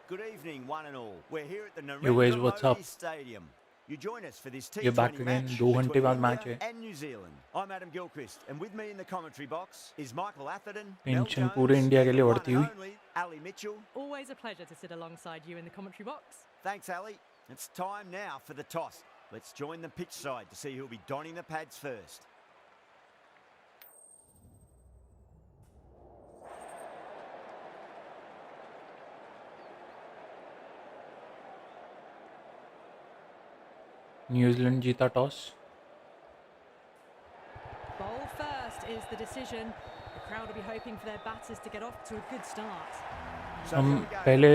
Good evening, one and all. We're here at the Yo guys, Narendra what's up? Modi Stadium. You join us for this ये back T20 again, match 2 घंटे between बाद match India है। and New Zealand. I'm Adam Gilchrist, and with me in the commentary box is Michael Atherton, Mel tension Jones, पूरे India के and लिए the बढ़ती one हुई। and only Ali Mitchell. Always a pleasure to sit alongside you in the commentary box. Thanks, Ali. It's time now for the toss. Let's join the pitch side to see who'll be donning the pads first. New Zealand जीता toss. Bowl first is the decision. The crowd will be hoping for their batters to get off to a good start. हम पहले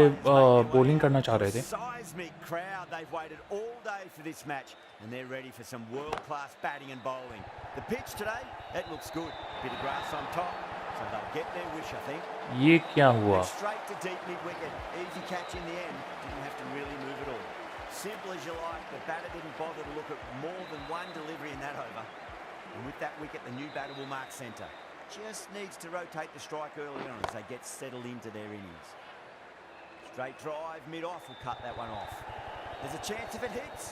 bowling करना चाह रहे थे। Seismic crowd. They've waited all day for this match, and they're ready for some world-class batting and bowling. The pitch today, it looks good. Bit of grass on top, so they'll get their wish, I think. ये क्या हुआ? Straight to deep mid-wicket. Easy catch in the end. Didn't have to really move at all. Simple as you like. The batter didn't bother to look at more than one delivery in that over. And with that wicket, the new batter will mark centre. Just needs to rotate the strike early on as they get settled into their innings. Straight drive, mid-off will cut that one off. There's a chance if it hits.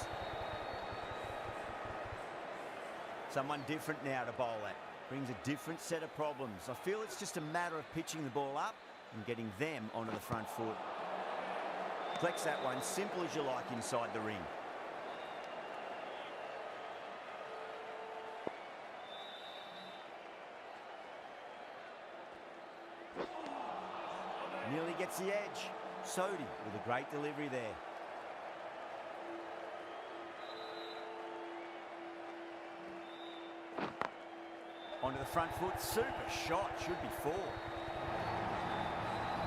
Someone different now to bowl at. Brings a different set of problems. I feel it's just a matter of pitching the ball up and getting them onto the front foot. Flex that one, simple as you like inside the ring. Nearly gets the edge. Sodhi with a great delivery there. Onto the front foot, super shot, should be 4.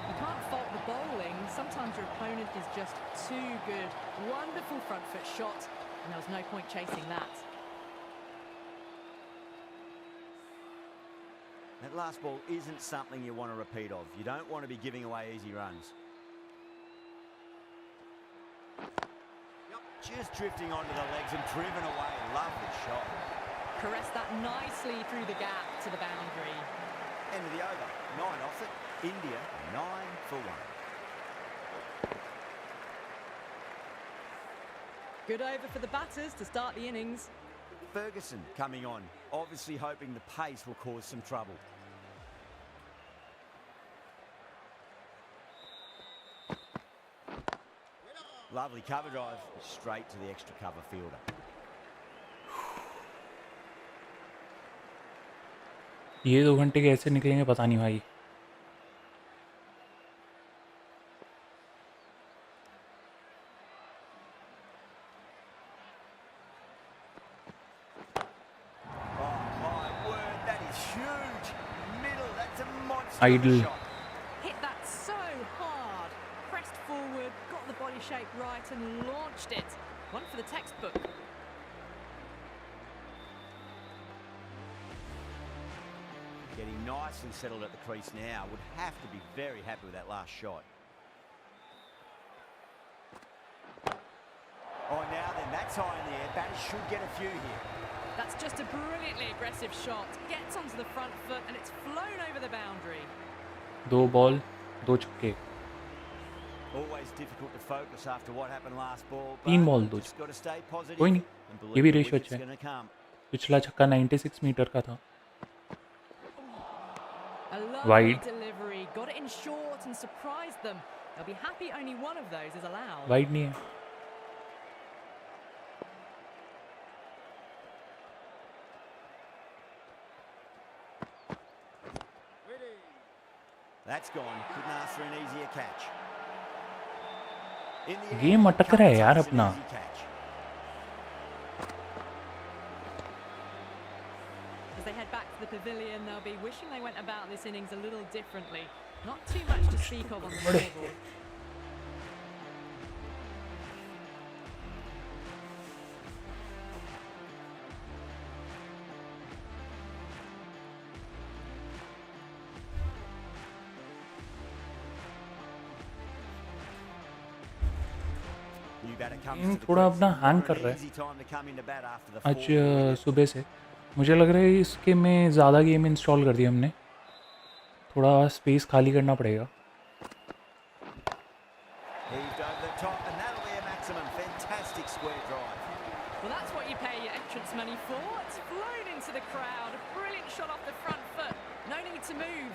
You can't fault the bowling. Sometimes your opponent is just too good. Wonderful front foot shot, and there was no point chasing that. That last ball isn't something you want to repeat of. You don't want to be giving away easy runs. Just drifting onto the legs and driven away. Lovely shot. Caress that nicely through the gap to the boundary. End of the over. 9 off it. India 9 for 1. Good over for the batters to start the innings. Ferguson coming on, obviously hoping the pace will cause some trouble. Lovely cover drive, straight to the extra cover fielder. ये 2 घंटे कैसे निकलेंगे पता नहीं भाई। Idle. Hit that so hard. Pressed forward, got the body shape right and launched it. One for the textbook. Getting nicely settled at the crease now. Would have to be very happy with that last shot. Oh, now then, that's high in the air. Batters should get a few here. That's just a brilliantly aggressive shot. Gets onto the front foot and it's flown over the boundary. 2 ball, 2 छक्के। Always difficult to focus after what happened last ball. 3 ball 2 Just got to stay positive. कोई नहीं, ये भी ratio अच्छा है। gonna come. पिछला छक्का 96 metre का था। A lovely Wide. delivery. Got it in short and surprised them. They'll be happy only one of those is allowed. Wide नहीं है। That's gone. Couldn't ask for an easier catch. In the game अटक रहा है यार अपना। As they head back to the pavilion, they'll be wishing they went about this innings a little differently. Not too much to speak of on the scoreboard. Game थोड़ा अपना hang कर रहा है आज सुबह से। मुझे लग रहा है इसके में ज़्यादा गेम इंस्टॉल कर दिया हमने, थोड़ा स्पेस खाली करना पड़ेगा। Heaved over the top, and that'll be a maximum. Fantastic square drive. Well, that's what you pay your entrance money for. It's flown into the crowd. A brilliant shot off the front foot. No need to move.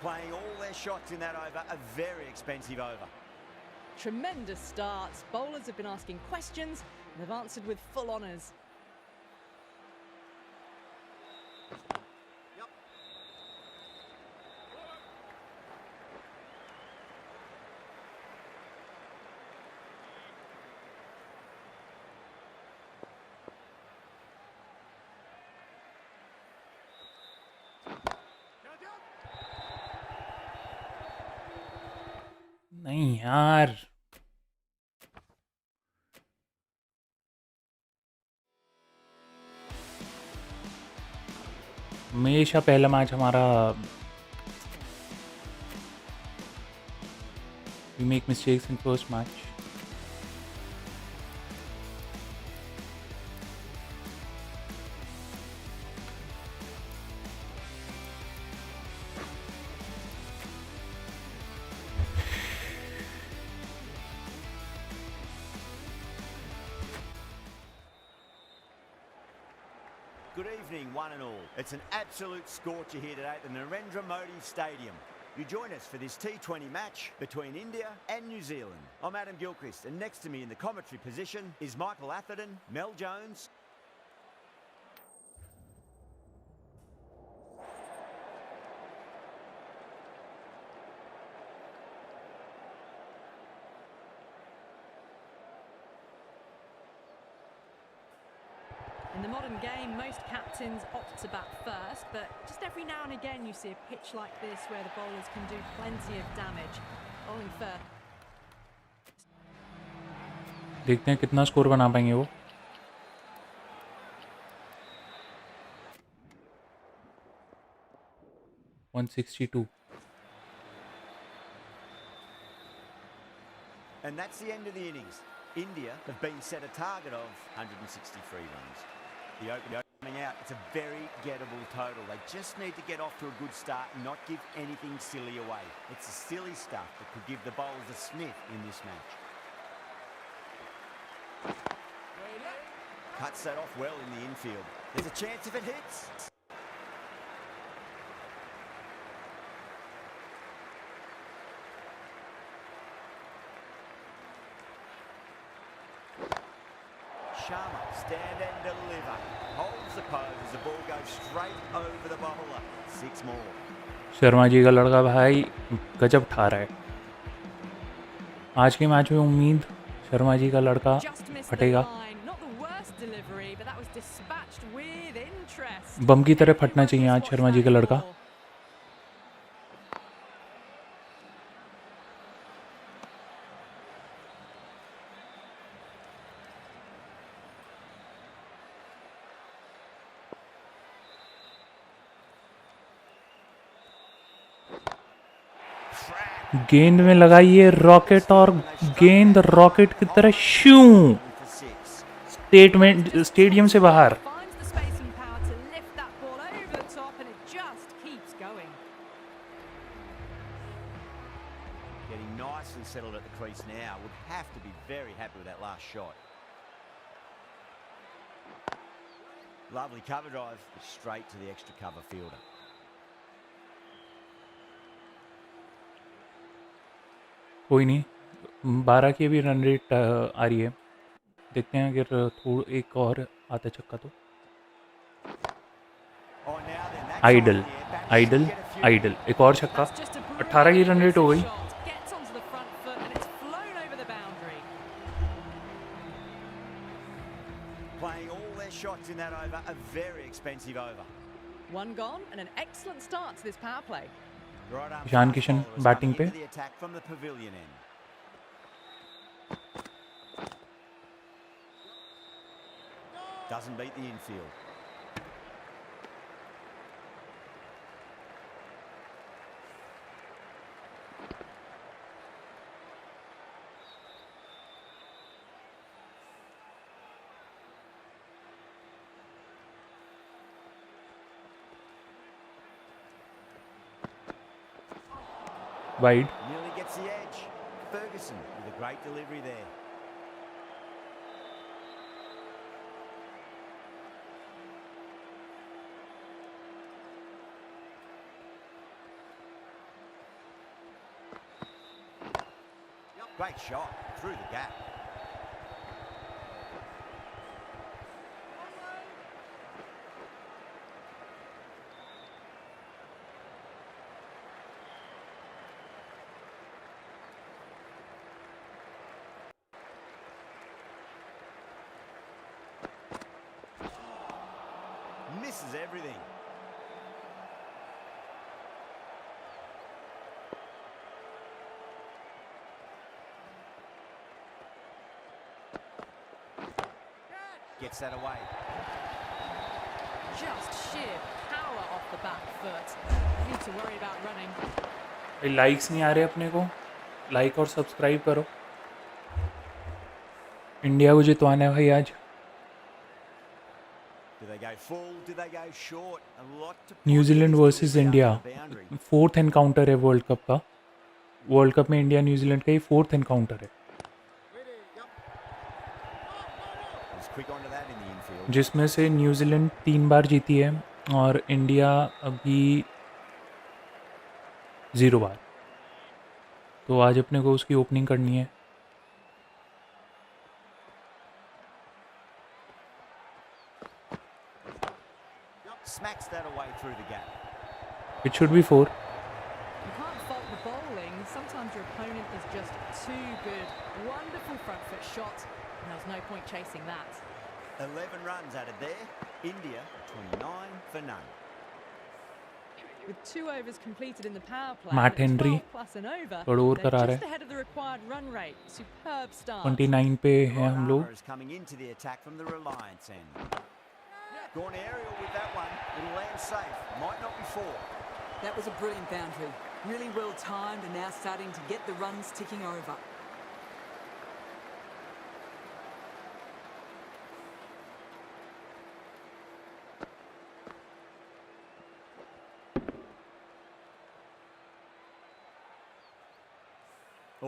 Playing all their shots in that over, a very expensive over. Tremendous starts. Bowlers have been asking questions and they've answered with full honours. नहीं यार, हमेशा पहला match हमारा we make mistakes in first match. Good evening, one and all. It's an absolute scorcher here today at the Narendra Modi Stadium. You join us for this T20 match between India and New Zealand. I'm Adam Gilchrist, and next to me in the commentary position is Michael Atherton, Mel Jones. In the modern game, most captains opt to bat first, but just every now and again you see a pitch like this where the bowlers can do plenty of damage. Bowling first. देखते हैं कितना score बना पाएंगे वो. And that's the end of the innings. India have been set a target of 163 runs. The opener coming out, it's a very gettable total. They just need to get off to a good start and not give anything silly away. It's the silly stuff that could give the bowlers a sniff in this match. Cuts that off well in the infield. There's a chance if it hits. Sharma, stand and deliver. Holds the pose as the ball goes straight over the bowler. 6 more. Sharma ji का लड़का भाई गजब ठा रहा है. आज के match में उम्मीद शर्मा जी का लड़का फटेगा. बम की तरह फटना चाहिए आज शर्मा जी का लड़का. गेंद में लगाइए रॉकेट और गेंद रॉकेट की तरह शू स्टेडियम से बाहर. Getting nice and settled at the crease now. Would have to be very happy with that last shot. Lovely cover drive, straight to the extra cover fielder. कोई नहीं, 12 की भी रन रेट आ रही है. देखते हैं अगर थोड़ा एक और आता छक्का तो. आइडल आइडल आइडल, एक और छक्का. 18 की रन रेट हो गई. Playing all their shots in that over, a very expensive over. One gone and an excellent start to this power play. Ishan Kishan batting पे. Doesn't beat the infield. Wide. Nearly gets Ferguson with a great delivery there. Great shot through the gap. Misses everything. Gets that away. Just sheer power off the back foot. No need to worry about running. भाई likes नहीं आ रहे अपने को, like और subscribe करो। India को जितवाना है भाई आज। Do they go full? Do they go short? A lot to New Zealand versus India, 4th encounter है वर्ल्ड कप का। वर्ल्ड कप में इंडिया न्यूजीलैंड का ही 4th एनकाउंटर है, जिसमें से न्यूजीलैंड 3 बार जीती है और इंडिया अभी 0 बार। तो आज अपने को उसकी ओपनिंग करनी है। Smacks that away through the gap. It should be 4. You can't fault the bowling. Sometimes your opponent is just too good. Wonderful front foot shot, and there's no point chasing that. 11 runs added there. India 29 for none. With 2 overs completed in the power play, Matt Henry 12 plus an over, crore करा they're रहे just ahead of the required run rate. Superb start. 29 पे हैं हम लोग। Is coming into the attack from the Reliance end. Gone aerial with that one. It'll land safe. Might not be 4. That was a brilliant boundary. Really well timed and now starting to get the runs ticking over.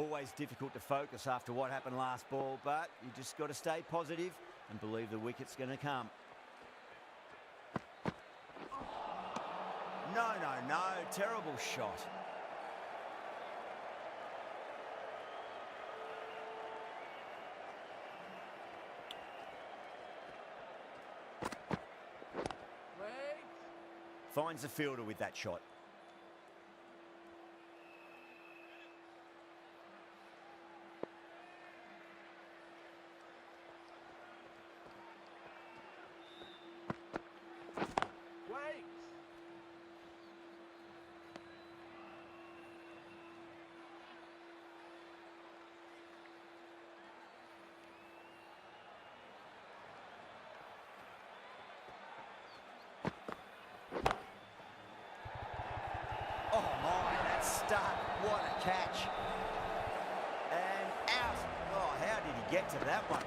Always difficult to focus after what happened last ball, but you just got to stay positive and believe the wicket's going to come. No, terrible shot. Finds the fielder with that shot. What a catch. And out. Oh, how did he get to that one?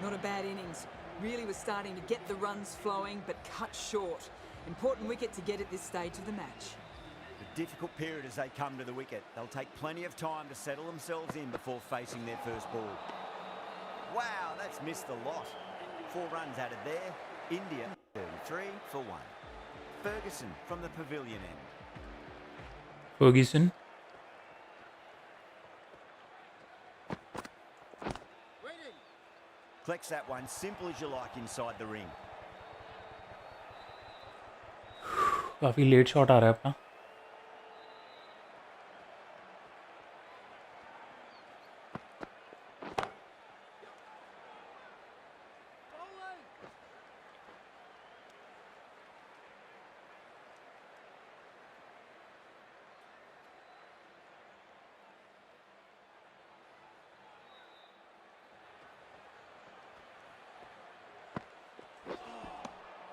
Not a bad innings. Really was starting to get the runs flowing, but cut short. Important wicket to get at this stage of the match. A difficult period as they come to the wicket. They'll take plenty of time to settle themselves in before facing their first ball. Wow, that's missed the lot. 4 runs added there. India 33 for 1. Ferguson from the pavilion end. Ferguson. Collects that one, simple as you like, inside the ring. काफी late shot आ रहा है अपना।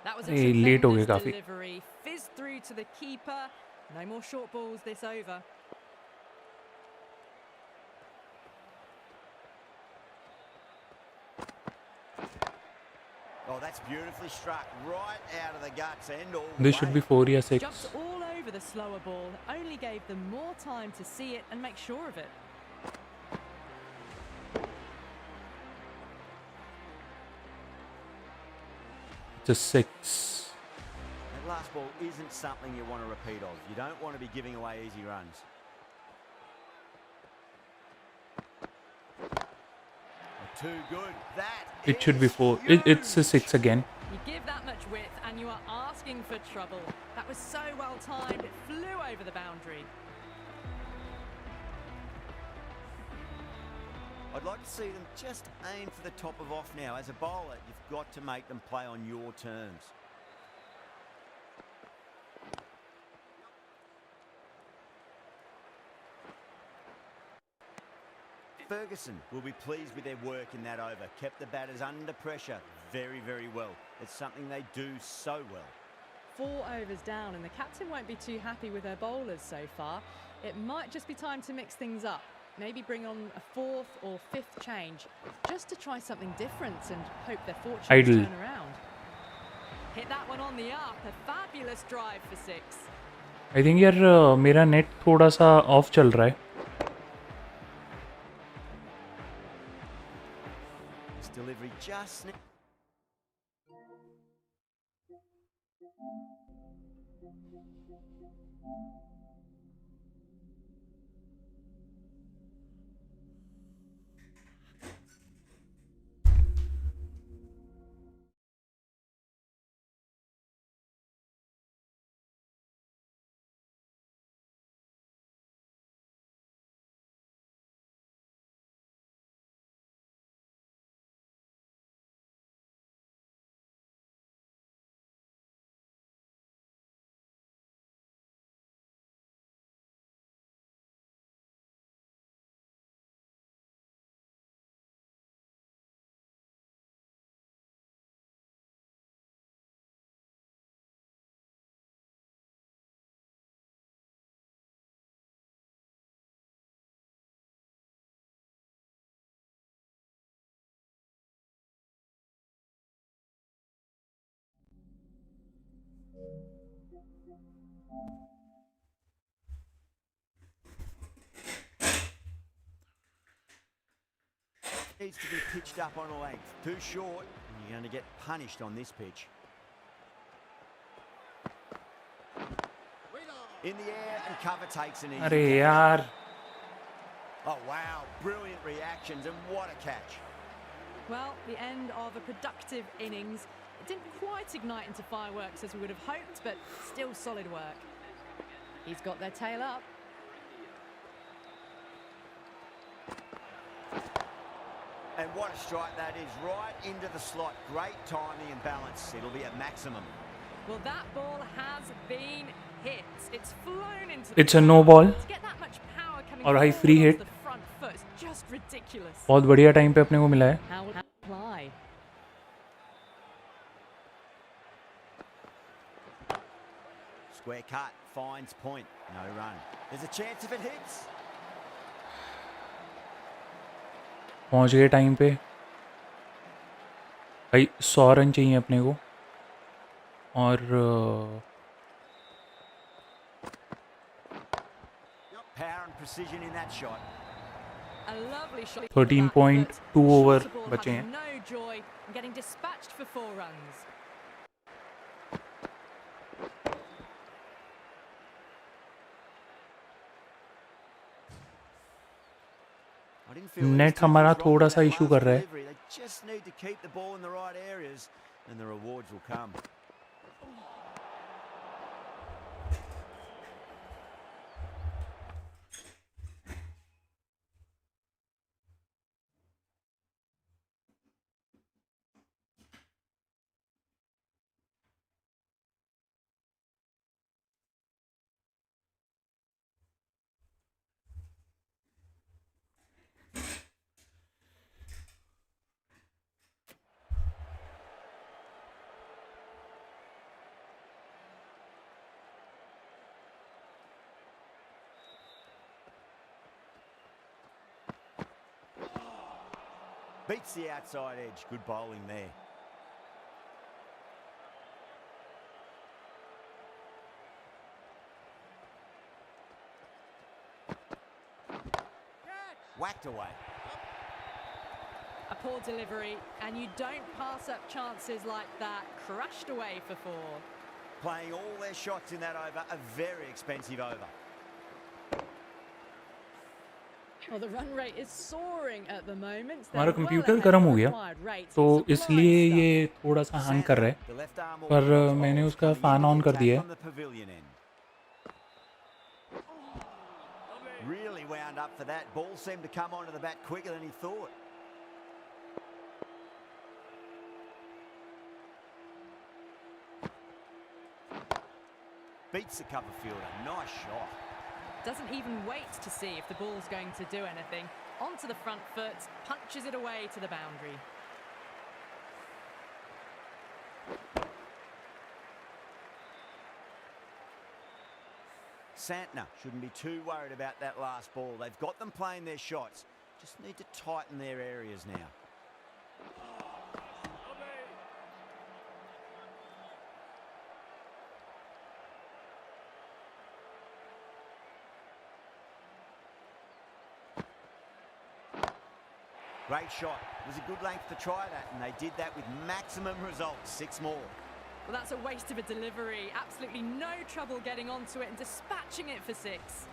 That was a late हो गए tremendous काफी। delivery. Fizzed through to the keeper. No more short balls this over. Oh, that's beautifully struck right out of the guts end. All This should be 4 या 6. Jumps all over the slower ball, only gave them more time to see it and make sure of it. It's a 6. That last ball isn't something you want to repeat of. You don't want to be giving away easy runs. Too good. It should be 4. It's a 6 again. You give that much width and you are asking for trouble. That was so well timed, it flew over the boundary. I'd like to see them just aim for the top of off now. As a bowler, you've got to make them play on your terms. Ferguson will be pleased with their work in that over. Kept the batters under pressure very, very well. It's something they do so well. 4 overs down and the captain won't be too happy with her bowlers so far. It might just be time to mix things up. Maybe bring on a 4th or 5th change just to try something different and hope their fortunes turn around. Hit that one on the up. A fabulous drive for 6. I think यार मेरा net थोड़ा सा of चल रहा है. Delivery just... Needs to be pitched up on a length. Too short, and you're going to get punished on this pitch. In the air, and cover takes an easy अरे catch. यार. Oh, wow. Brilliant reactions, and what a catch. Well, the end of a productive innings. It didn't quite ignite into fireworks as we would have hoped, but still solid work. He's got their tail up. And what a strike that is, right into the slot. Great timing and balance. It'll be at maximum. Well, that ball has been hit. It's flown into It's a no ball. To get that much power coming और high forward free onto hit. the front foot is just ridiculous. बहुत बढ़िया time पे अपने को मिला है. How will that apply? Square cut, finds point. No run. There's a chance if it hits. पहुंच गए टाइम पे. भाई 100 रन चाहिए अपने को. और Power and precision in that shot. A lovely shot. 13.2 over बचे हैं. No joy in getting dispatched for 4 runs. Net हमारा थोड़ा सा इशू कर रहा है. They just need to keep the ball in the right areas and the rewards will come. Beats the outside edge. Good bowling there. Whacked away. A poor delivery, and you don't pass up chances like that. Crushed away for 4. Playing all their shots in that over, a very expensive over. Well, the run rate is soaring at the moment. हमारा They're well computer ahead गर्म of हो the गया, required rate. तो Sublime इसलिए stuff. ये थोड़ा सा hang कर रहा है, The left arm पर orthodox मैंने bowls उसका coming fan into on the कर दिया attack है. from the pavilion end. Really wound up for that. Ball seemed to come onto the bat quicker than he thought. Beats the cover fielder. Nice shot. Doesn't even wait to see if the ball's going to do anything. Onto the front foot, punches it away to the boundary. Santner shouldn't be too worried about that last ball. They've got them playing their shots. Just need to tighten their areas now. Great shot. It was a good length to try that, and they did that with maximum results. 6 more. Well, that's a waste of a delivery. Absolutely no trouble getting onto it and dispatching it for 6.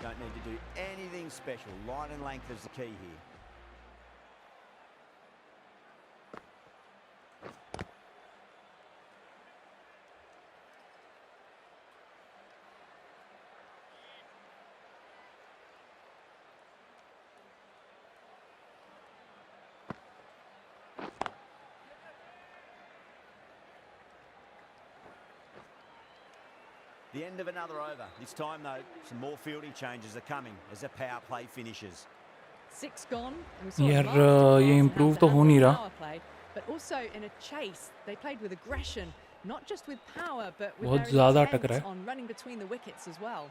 Don't need to do anything special. Line and length is the key here. The end of another over. This time, though, some more fielding changes are coming as the power play finishes. 6 gone. And we saw a यार masterclass ये in how improve to तो हो handle नहीं the रहा. power play, but also in a chase. They played with aggression, not just with power, but with बहुत their ज़्यादा intent अटक रहा है. on running between the wickets as well.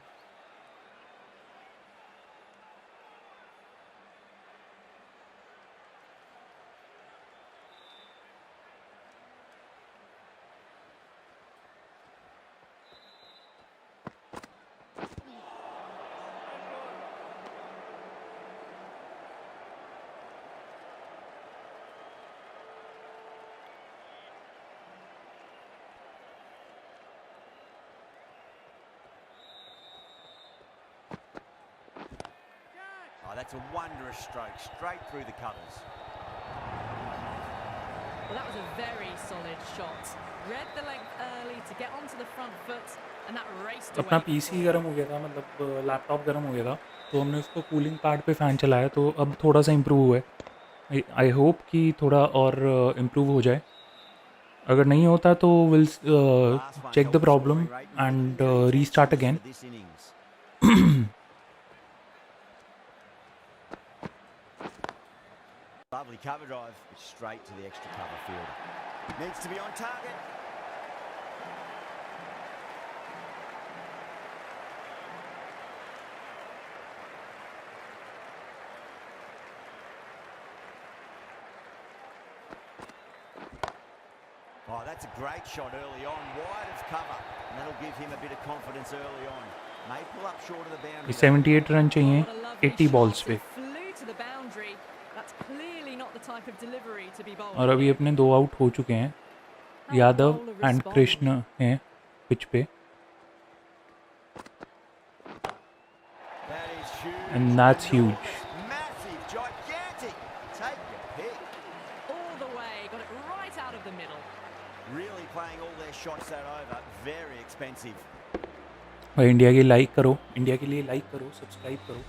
Oh, that's a wondrous stroke, straight through the covers. Well, that was a very solid shot. Read the length early to get onto the front foot, and that raced away. अपना for PC 4. गर्म हो गया था, मतलब laptop गर्म हो गया था, तो हमने उसको कूलिंग पैड पे फ़ैन चलाया, तो अब थोड़ा सा इम्प्रूव हुआ है. आई होप कि थोड़ा और इम्प्रूव हो जाए. अगर नहीं होता तो will check the problem and restart again. Lovely cover drive, straight to the extra cover field. Needs to be on target. Oh, that's a great shot early on, wide of cover, and that'll give him a bit of confidence early on. May pull up short of the boundary. 78 run चाहिए What a lovely 80 balls shot. पे. It flew to the boundary. That's clearly not the type of delivery to be bowled. और अभी अपने 2 out हो चुके हैं. How the Yadav bowler and responded. Krishna हैं pitch पे, That is huge. And that's huge. Enormous, massive, gigantic. Take your pick. All the way, got it right out of the middle. Really playing all their shots that over. Very expensive. भाई India के like करो, India के लिए like करो, subscribe करो.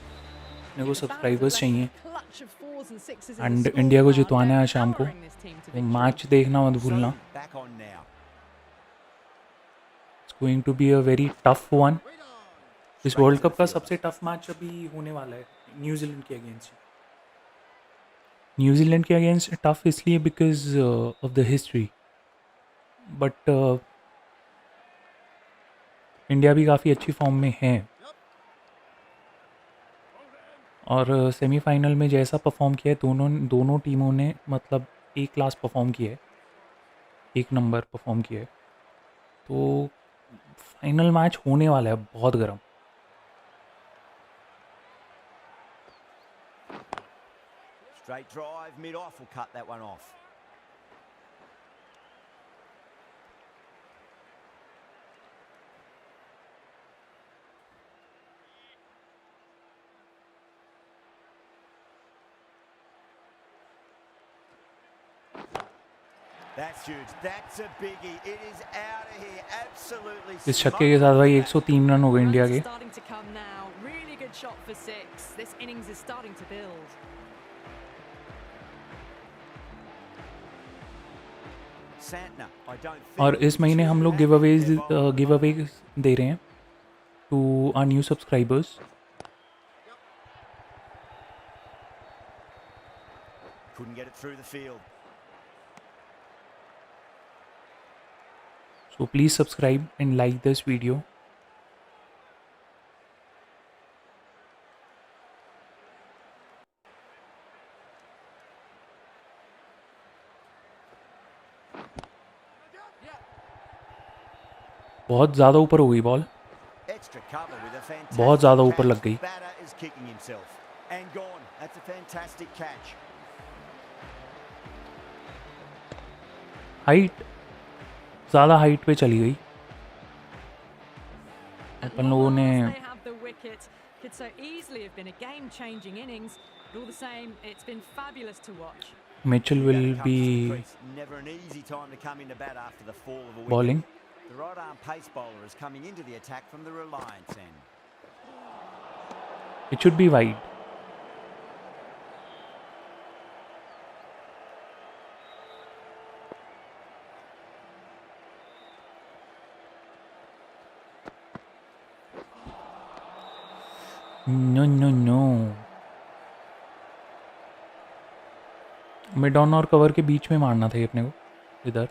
मेरे को The batters subscribers are चाहिए. left a clutch of 4s and 6s in the and India को scorecard. जितवाना है They're शाम को. powering this team to तो victory. मैच देखना मत भूलना. So, back on now. It's going to be a very tough one. इस world cup का सबसे टफ मैच अभी होने वाला है न्यूजीलैंड के अगेंस्ट. न्यूजीलैंड के अगेंस्ट टफ इसलिए because of the history, but India भी काफ़ी अच्छी फॉर्म में है, और सेमीफाइनल में जैसा परफॉर्म किया है दोनों टीमों ने, मतलब एक क्लास परफॉर्म किया है, एक नंबर परफॉर्म किया है. तो फाइनल मैच होने वाला है बहुत गर्म. Straight drive, mid-off will cut that one off. That's huge. That's a biggie. It is out of here. Absolutely. इस छक्के के साथ भाई 103 रन हो गए इंडिया Runs के. are starting to come now. Really good shot for 6. This innings is starting to build. Santner, I don't think और इस महीने हम लोग गिव अवे दे रहे हैं to our new subscribers. couldn't get it through the field. So please subscribe and like this video. बहुत ज़्यादा ऊपर हो गई ball. Extra cover with a fantastic बहुत ज़्यादा ऊपर catch. लग गई. Batter is kicking himself and gone. That's a fantastic catch. Height ज़्यादा हाइट पे चली गई. अपन लोगों ने They have the wicket. Could so easily have been a game-changing innings. But all the same, it's been fabulous to watch. Mitchell will Batter comes to the be crease. Never an easy time to come into bat after the fall of a wicket. bowling. The right arm pace bowler is coming into the attack from the Reliance end. It should be wide. No. Mid on और cover के बीच में मारना था ये अपने को इधर.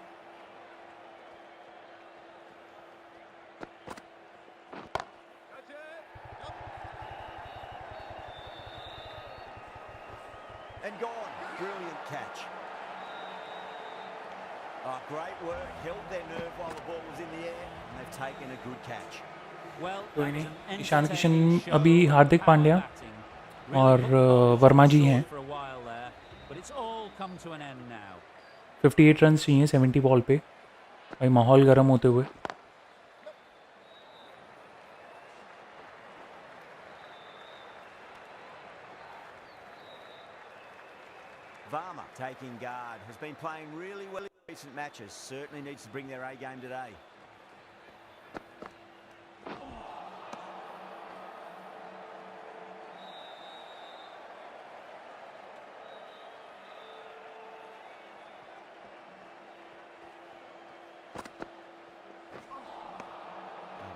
And gone. Brilliant catch. Oh, great work. Held their nerve while the ball was in the air, and they've taken a good catch. कोई नहीं. ईशान किशन अभी हार्दिक पांड्या और वर्मा जी हैं. 58 रन चाहिए 70 बॉल पे. भाई माहौल गर्म होते हुए. Varma taking guard. Has been playing really well in recent matches. Certainly needs to bring their A game today.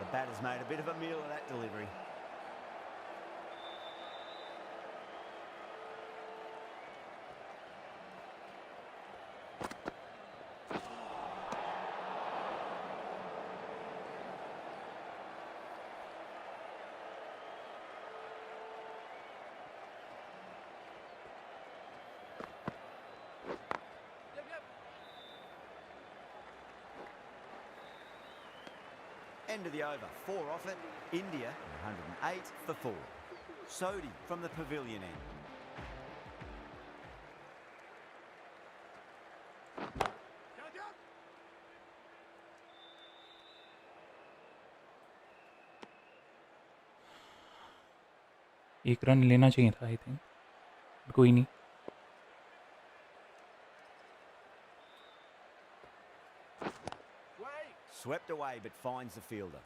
The batter's made a bit of a meal of that delivery. End of the over. 4 off it. India 108 for 4. Sodhi from the pavilion end. एक run लेना चाहिए था I think. कोई नहीं. Swept away but finds the fielder.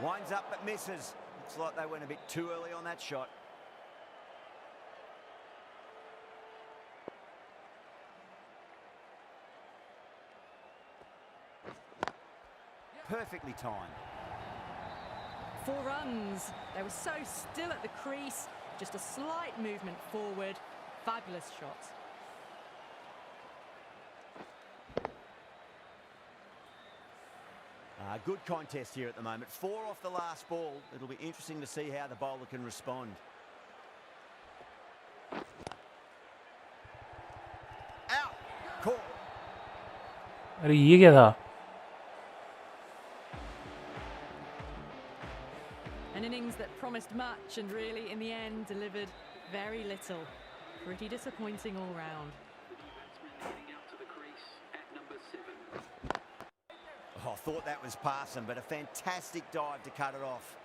Winds up but misses. Looks like they went a bit too early on that shot. Perfectly timed. 4 runs. They were so still at the crease. Just a slight movement forward. Fabulous shot. Good contest here at the moment. 4 off the last ball. It'll be interesting to see how the bowler can respond. Out. Caught. अरे ये क्या था? An innings that promised much and really, in the end, delivered very little. Pretty disappointing all round. Oh, I thought that was passing, but a fantastic dive to cut it off.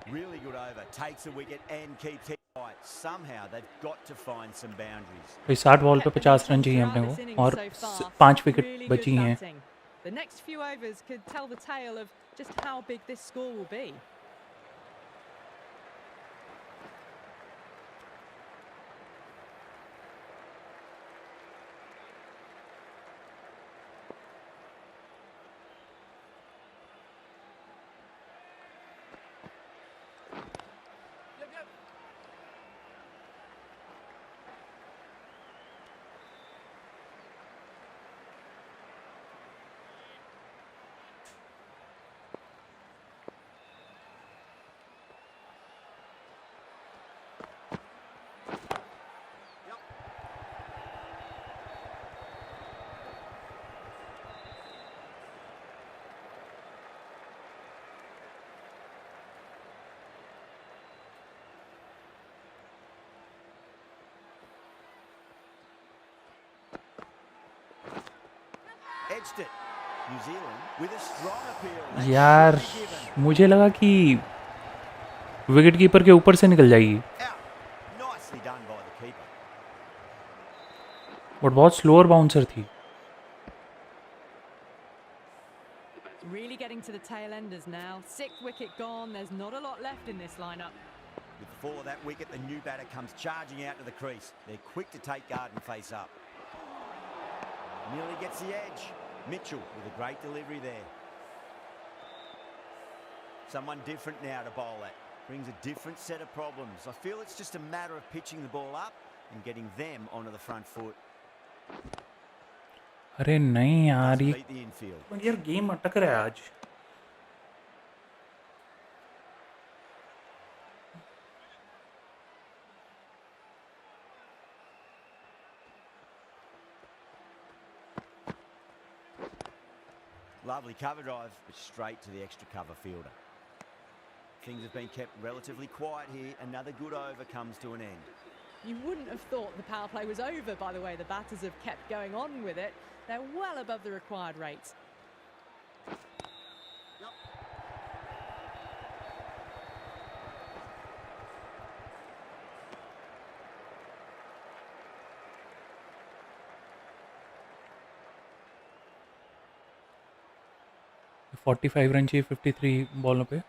Really good over. Takes a wicket and keeps it tight. Somehow they've got to find some boundaries. भाई 60 ball पे 50 run चाहिए अपने को और 5 wicket बची हैं. The next few overs could tell the tale of just how big this score will be. Edged it. New Zealand with a strong appeal. यार मुझे लगा कि विकेट कीपर के ऊपर से निकल जाएगी. Out. Nicely done by the keeper. But बहुत स्लोअर बाउंसर थी. Really getting to the tail enders now. 6th wicket gone. There's not a lot left in this lineup. With the fall of that wicket, the new batter comes charging out to the crease. They're quick to take guard and face up. Nearly gets the edge. Mitchell with a great delivery there. Someone different now to bowl at. Brings a different set of problems. I feel it's just a matter of pitching the ball up and getting them onto the front foot. अरे नहीं यार Doesn't ये beat the infield. यार game अटक रहा है आज. Lovely cover drive, but straight to the extra cover fielder. Things have been kept relatively quiet here. Another good over comes to an end. You wouldn't have thought the power play was over by the way the batters have kept going on with it. They're well above the required rate. है 45 run चाहिए 53 बॉलों पे.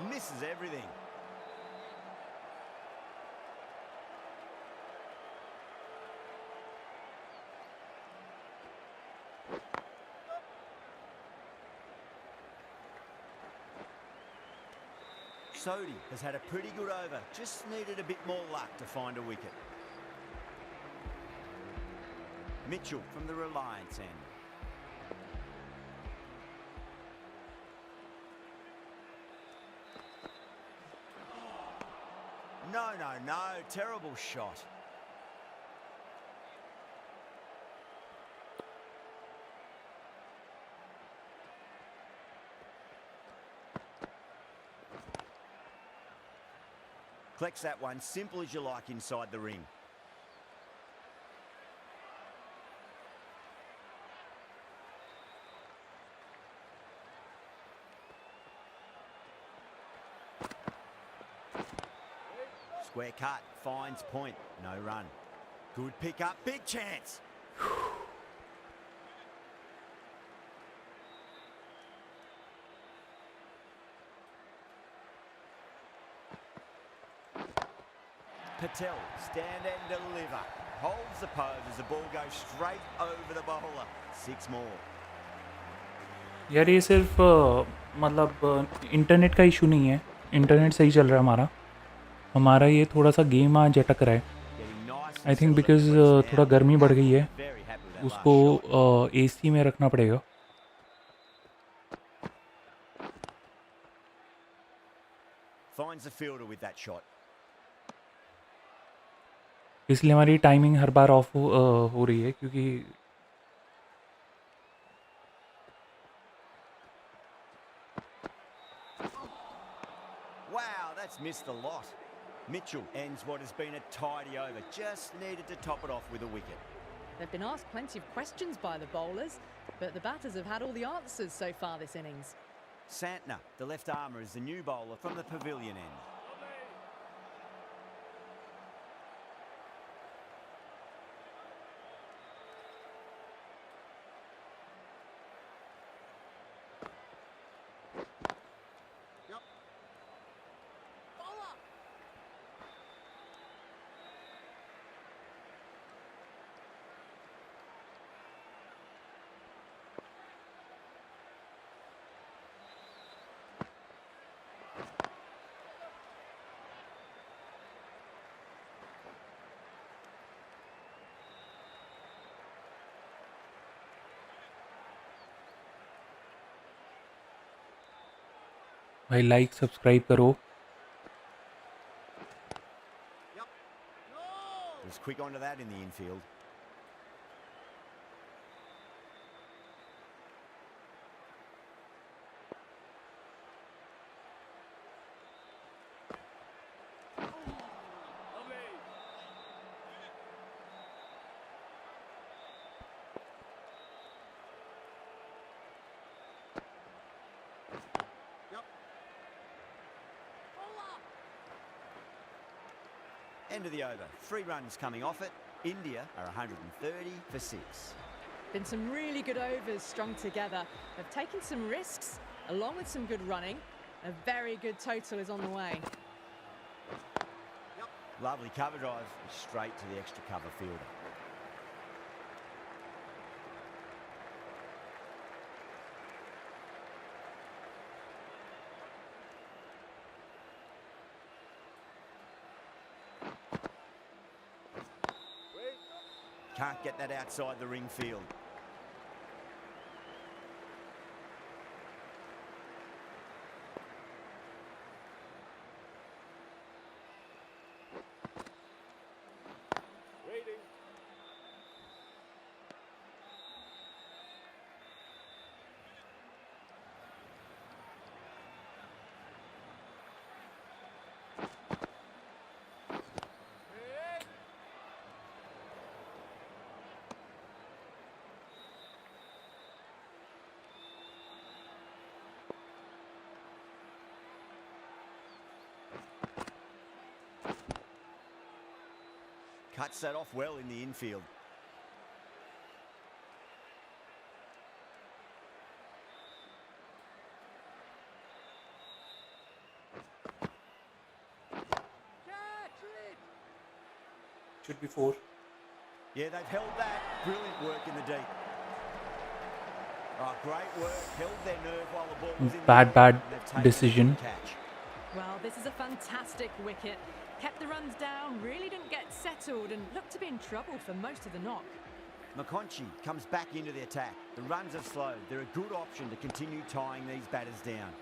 Misses everything. Sodhi has had a pretty good over. Just needed a bit more luck to find a wicket. Mitchell from the Reliance end. No. Terrible shot. Collects that one, simple as you like inside the ring. Square cut, finds point, no run. Good pick up, big chance. Patel, stand and deliver. Holds the pose as the ball goes straight over the bowler. 6 more. यार ये सिर्फ मतलब internet का issue नहीं है, internet सही चल रहा है हमारा ये थोड़ा सा गेम आज अटक रहा है। आई थिंक बिकॉज थोड़ा गर्मी बढ़ गई है, उसको एसी में रखना पड़ेगा। Finds the fielder with that shot. इसलिए हमारी टाइमिंग हर बार ऑफ हो रही है क्योंकि Wow, that's missed the lot. Mitchell ends what has been a tidy over. Just needed to top it off with a wicket. They've been asked plenty of questions by the bowlers, but the batters have had all the answers so far this innings. Santner, the left armour, is the new bowler from the pavilion end. भाई like subscribe करो। Was quick onto that in the infield. End of the over. 3 runs coming off it. India are 130 for 6. Been some really good overs strung together. They've taken some risks, along with some good running. A very good total is on the way. Lovely cover drive, straight to the extra cover fielder. Can't get that outside the ring field. Cuts that off well in the infield. Should be 4. Yeah, they've held that. Brilliant work in the deep. Oh, great work. Held their nerve while the ball was in Bad the air, and they've taken decision. the catch. Well, this is a fantastic wicket. Kept the runs down, really didn't get settled and looked to be in trouble for most of the knock. McConchy comes back into the attack. The runs have slowed. They're a good option to continue tying these batters down.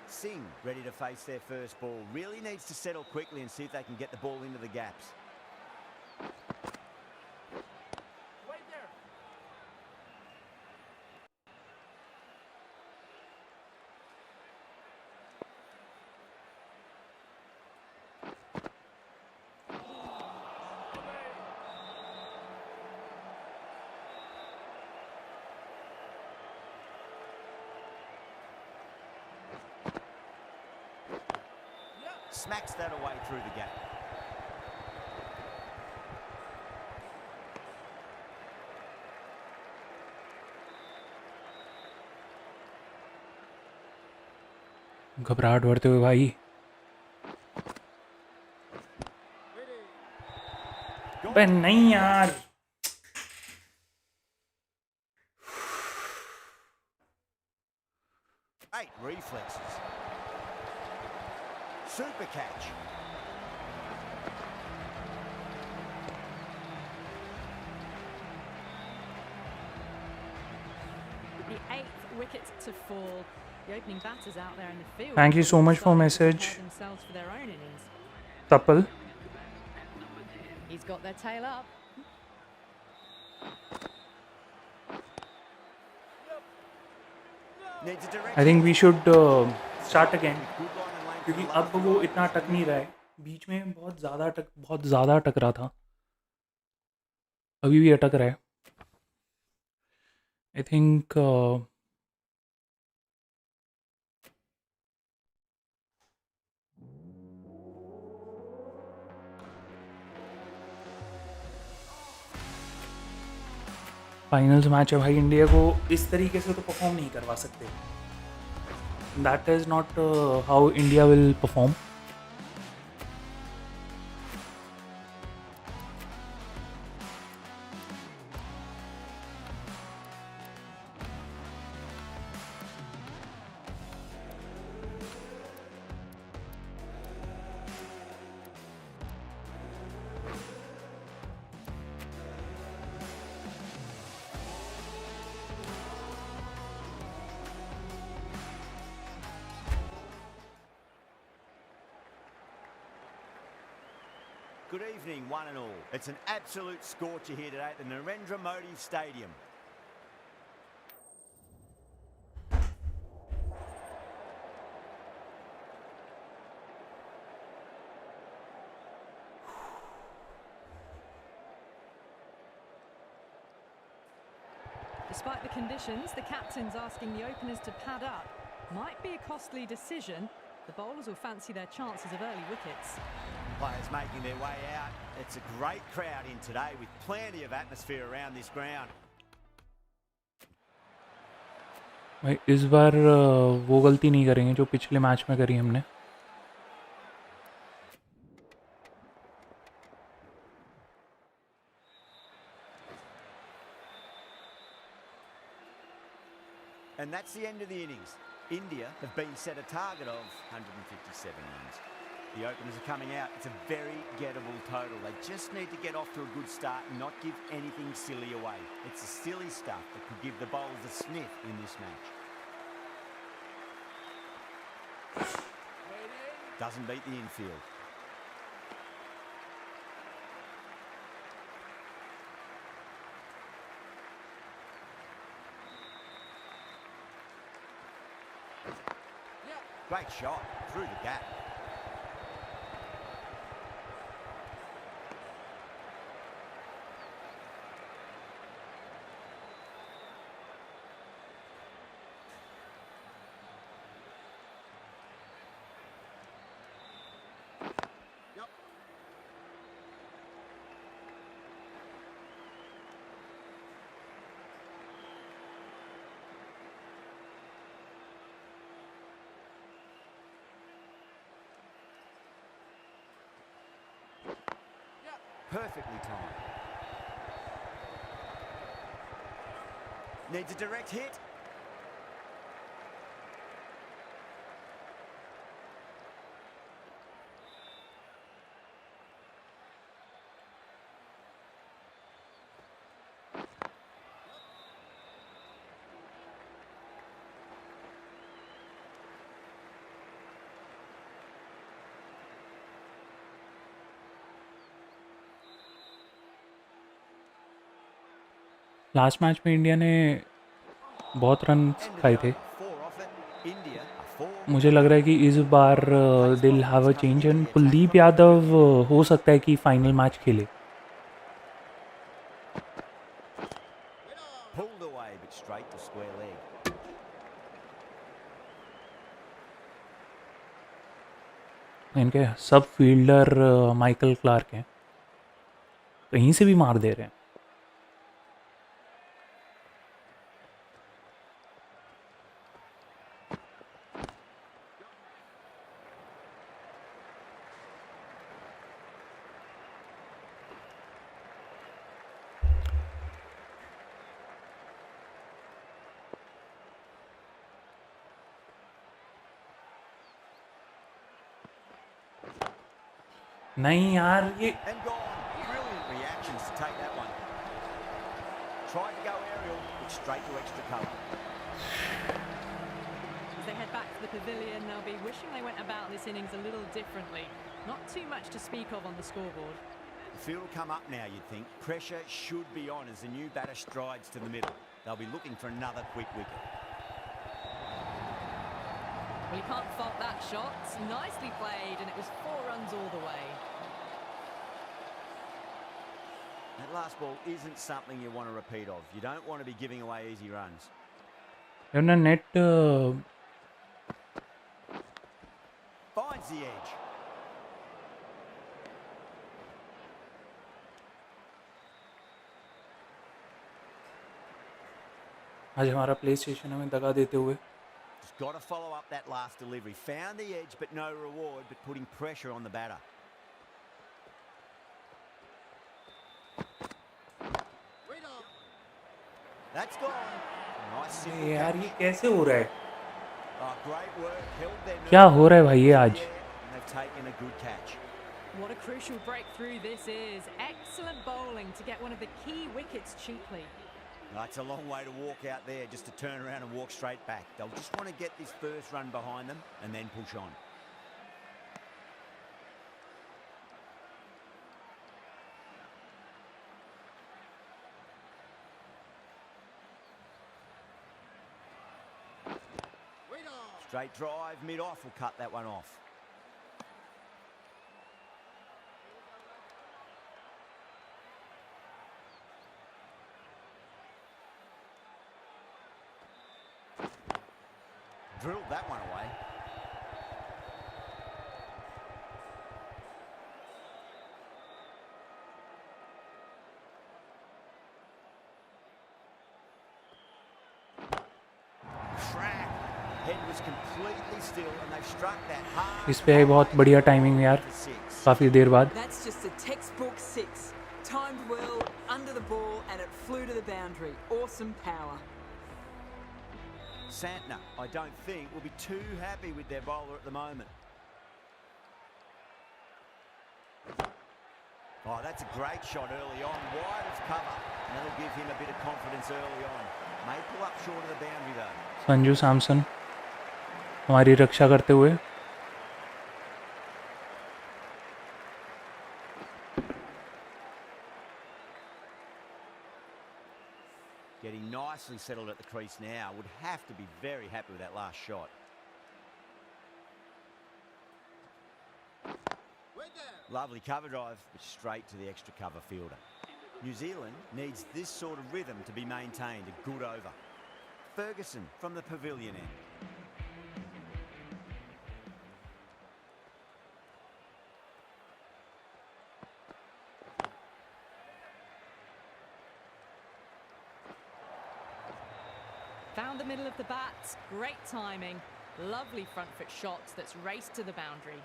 Singh ready to face their first ball. Really needs to settle quickly and see if they can get the ball into the gaps. smacks that away through the gap. घबराहट बढ़ते हुए भाई. बे नहीं यार. Great reflexes. Super catch. The 8th wicket to fall. The opening batters out there in the field. Thank you so much for starting to prepare message. themselves for their own innings. Tapal. He's got their tail up. Needs a direct I think we should start again. good line and length क्योंकि for the अब last वो ball. इतना अटक नहीं रहा है. बीच में बहुत ज़्यादा अटक रहा था. अभी भी अटक रहा है. I think फाइनल्स मैच है भाई. इंडिया को इस तरीके से तो परफॉर्म नहीं करवा सकते. That is not how India will perform. Good evening, one and all. It's an absolute scorcher here today at the Narendra Modi Stadium. Despite the conditions, the captain's asking the openers to pad up. Might be a costly decision. The bowlers will fancy their chances of early wickets. Players making their way out. It's a great crowd in today with plenty of atmosphere around this ground. भाई इस बार वो गलती नहीं करेंगे जो पिछले match में करी हमने. And that's the end of the innings. India have been set a target of 157 runs. The openers are coming out. It's a very gettable total. They just need to get off to a good start and not give anything silly away. It's the silly stuff that could give the bowlers a sniff in this match. Doesn't beat the infield. Great shot through the gap. Perfectly timed. Needs a direct hit. Last match में India ने बहुत run खाए थे. मुझे लग रहा है कि इस बार दिल have a change and Kuldeep Yadav हो सकता है कि फाइनल मैच खेले. Pulled away but straight to square leg. इनके सब फील्डर माइकल क्लार्क हैं, कहीं से भी मार दे रहे हैं. नहीं यार ये And gone. Brilliant reactions to take that one. Tried to go aerial, but straight to extra cover. As they head back to the pavilion, they'll be wishing they went about this innings a little differently. Not too much to speak of on the scoreboard. The field will come up now, you'd think. Pressure should be on as the new batter strides to the middle. They'll be looking for another quick wicket. Well, you can't fault that shot. Nicely played, and it was 4 runs all the way. That last ball isn't something you want to repeat of. You don't want to be giving away easy runs. ना net Finds the edge. आज हमारा play station हमें दगा देते हुए. Just got to follow up that last delivery. Found the edge, but no reward, but putting pressure on the batter. That's gone. Nice simple यार catch. ये कैसे हो रहा है? Oh, great work. Held their क्या nerve हो रहा है भाई ये आज? and they've taken a good catch. What a crucial breakthrough this is. Excellent bowling to get one of the key wickets cheaply. It's a long way to walk out there just to turn around and walk straight back. They'll just want to get this first run behind them and then push on. Straight drive, mid-off will cut that one off. Drilled that one away. Crack. Head was completely still and they've struck that hard. इस पे आई बहुत बढ़िया timing यार, for six. काफ़ी देर बाद. That's just a textbook 6. Timed well, under the ball, and it flew to the boundary. Awesome power. Santner, I don't think, will be too happy with their bowler at the moment. Oh, that's a great shot early on, wide of cover. And that'll give him a bit of confidence early on. May pull up short of the boundary though. Sanju Samson हमारी रक्षा करते हुए. Getting nicely settled at the crease now. Would have to be very happy with that last shot. Lovely cover drive, but straight to the extra cover fielder. New Zealand needs this sort of rhythm to be maintained. A good over. Ferguson from the pavilion end. Found the middle of the bat. Great timing. Lovely front foot shot that's raced to the boundary.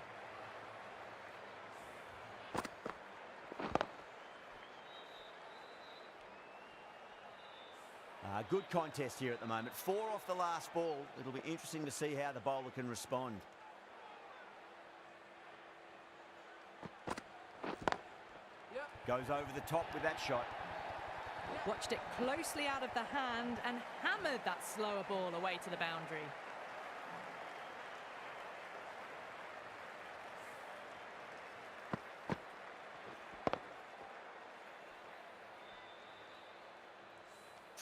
Good contest here at the moment. 4 off the last ball. It'll be interesting to see how the bowler can respond. Goes over the top with that shot. Watched it closely out of the hand and hammered that slower ball away to the boundary.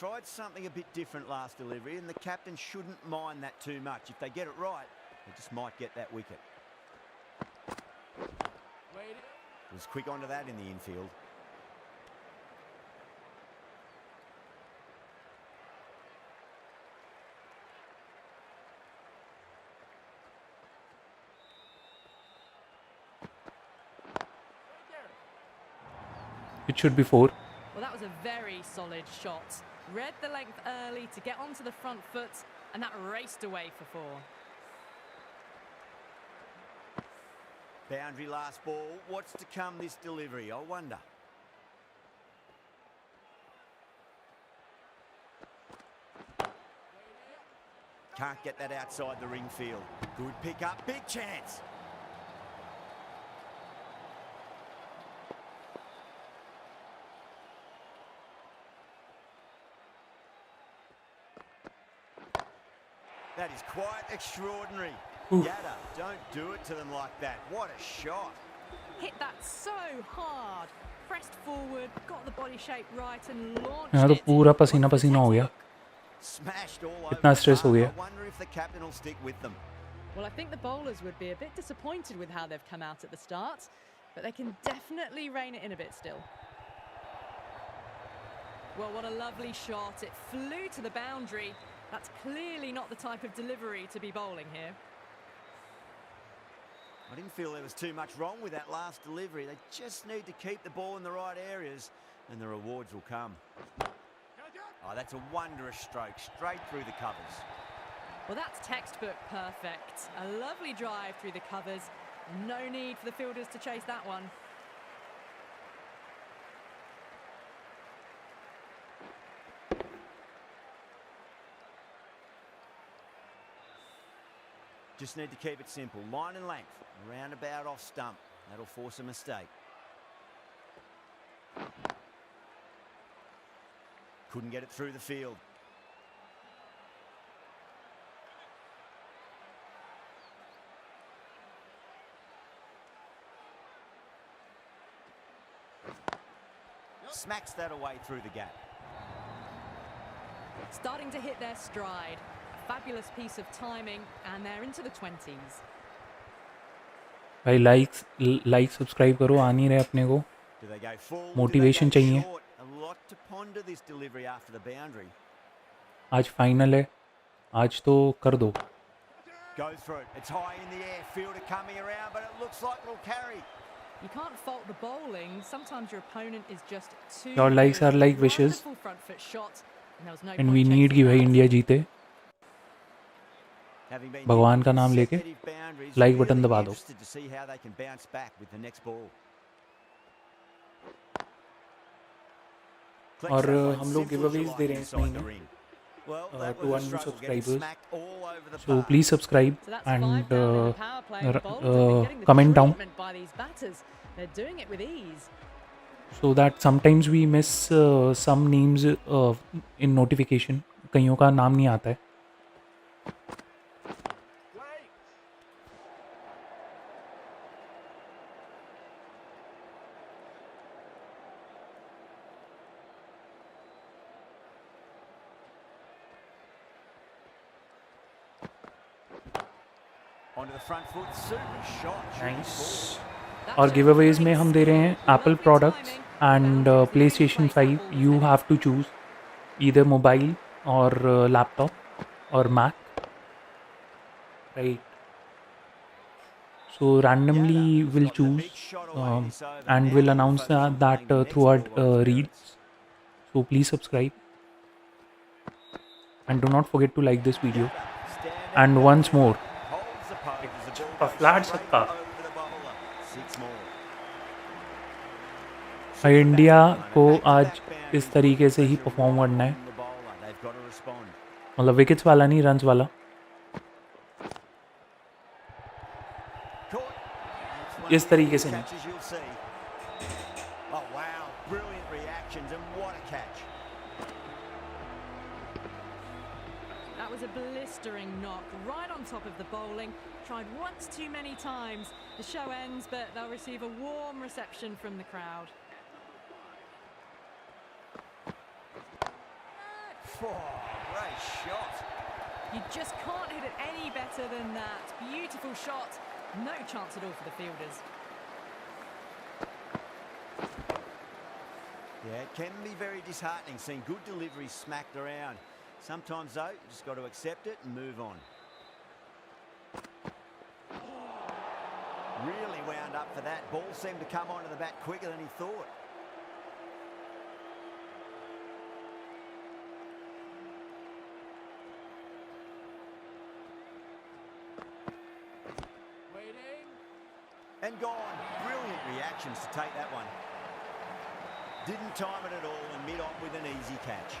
Tried something a bit different last delivery, and the captain shouldn't mind that too much. If they get it right, they just might get that wicket. Was quick onto that in the infield. It should be 4. Well, that was a very solid shot. Read the length early to get onto the front foot, and that raced away for 4. Boundary last ball. What's to come this delivery, I wonder. Can't get that outside the ring field. Good pick up, big chance. That is quite extraordinary. Oof. Yada, don't do it to them like that. What a shot. Hit that so hard. Pressed forward, got the body shape right and launched यहाँ तो it. पूरा पसीना पसीना हो गया. Smashed all over इतना the stress हो park. गया. I wonder if the captain will stick with them. Well, I think the bowlers would be a bit disappointed with how they've come out at the start, but they can definitely rein it in a bit still. Well, what a lovely shot. It flew to the boundary. That's clearly not the type of delivery to be bowling here. I didn't feel there was too much wrong with that last delivery. They just need to keep the ball in the right areas and the rewards will come. Oh, that's a wondrous stroke, straight through the covers. Well, that's textbook perfect. A lovely drive through the covers. No need for the fielders to chase that one. Just need to keep it simple. Line and length. Roundabout off stump. That'll force a mistake. Couldn't get it through the field. Smacks that away through the gap. Starting to hit their stride. A fabulous piece of timing, and they're into the 20s. भाई like subscribe करो, आ नहीं रहे अपने को. Do they go full? Motivation Do they go चाहिए. short? A lot to ponder this delivery after the boundary. आज final है, आज तो कर दो. Go through. It's high in the air. Fielder coming around, but it looks like it'll carry. You can't fault the bowling. Sometimes your opponent is just too Your likes good. are like wishes. Wonderful front foot shot, and there was no And point we need chasing कि भाई that. India जीते. Having been भगवान hit का नाम लेके consecutive boundaries, like button really दबा दो. interested to see how they can bounce back with the next ball. और हम लोग giveaways दे रहे हैं इस महीने. To our new subscribers. So please subscribe So that's and 5 down in the power play. The bowlers have been getting the comment down treatment by these batters. They're doing it with ease. so that sometimes we miss some names in notification. कईयों का नाम नहीं आता है. Onto the front foot, super shot. Nice. That और shows giveaways में great हम दे रहे हैं skill, Apple lovely products timing, and boundaries in PlayStation any place 5. that You ball's have to choose either mobile or laptop or Mac. Right. So randomly we'll choose and we'll announce that through our reads. So please subscribe and do not forget to like this video. And once more, flat छक्का. India को आज इस तरीके से ही perform करना है. मतलब wickets वाला नहीं, रन्स वाला. इस तरीके से नहीं. Oh wow, brilliant reactions and what a catch. That was a blistering knock right on top of the bowling. Tried once too many times. The show ends, but they'll receive a warm reception from the crowd. Oh, great shot. You just can't hit it any better than that. Beautiful shot. No chance at all for the fielders. Yeah, it can be very disheartening seeing good deliveries smacked around. Sometimes though, you just got to accept it and move on. Really wound up for that. Ball seemed to come onto the bat quicker than he thought. And gone. Brilliant reactions to take that one. Didn't time it at all and mid-on with an easy catch.